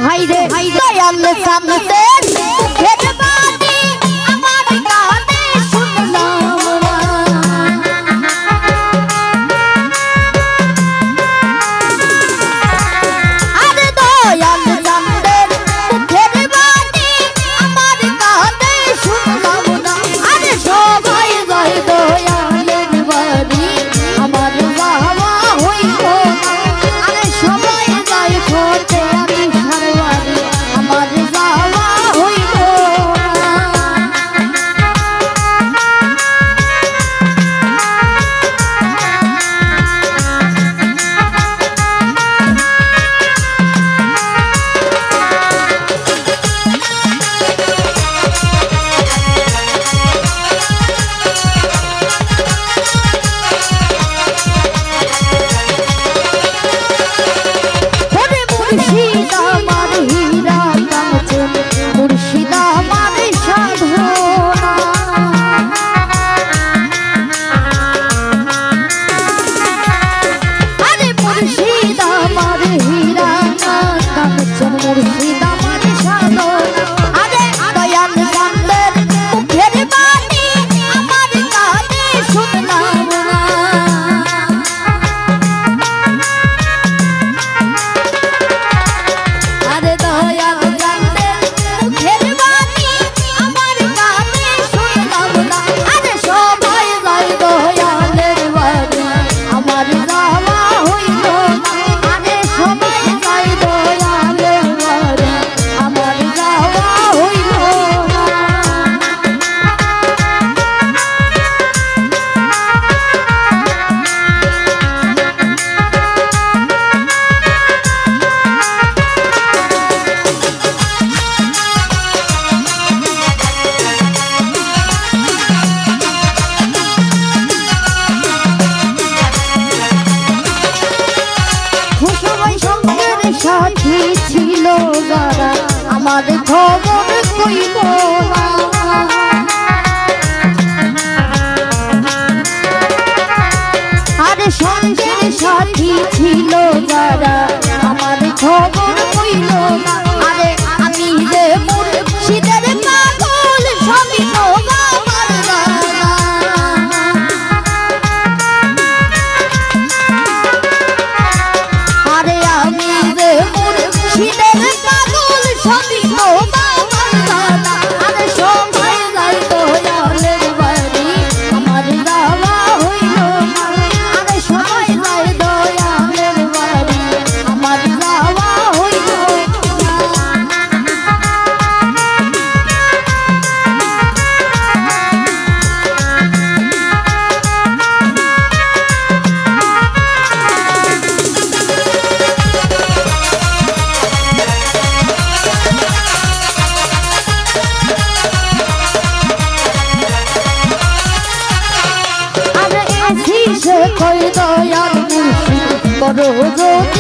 দোহাই রে দয়াল সামনে মুখের বাণী আমার কানে শুনলাম আরে দয়াল সামনে মুখের বাণী আমার কানে শুনলাম না আরে সবাই যায় দয়ালের বাড়ি আমার বাবা হইল আরে সবাই যায় খোঁজে আমি সারবাড়ি আমার বাবা হইল মুর্শিদ আমার হীরা কাঞ্চন মুর্শিদ আমার সাধনা আরে মুর্শিদ আমার হীরা কাঞ্চন মুর্শিদ আমার সাধনা আরে দয়াল সামনের মুখের বাণী আমার কানে শুনলাম না আরে দয়াল সামনের মুখের বাণী আমার কানে শুনলাম না আরে সবাই যায় দয়ালের বাড়ি আমার যাওয়া হইল না আরে সবাই যায় দয়ালের বাড়ি আমার যাওয়া হইল না সবাই সঙ্গের সাথী ছিল যারা আমার খবর কইব না আরে সঙ্গের সাথী ছিল যারা আমার খবর কইল না আরে আমি যে মুর্শিদের পাগল সবই তো আমার জানা আরে আমি যে মুর্শিদের পাগল সবই তো আমার জানা আরে সবাই যায় দয়ালের বাড়ি আমার যাওয়া হইল না আরে সবাই যায় দয়ালের বাড়ি আমার যাওয়া হইল না আরে এসি সে কই দয়াল মুর্শিদ বড়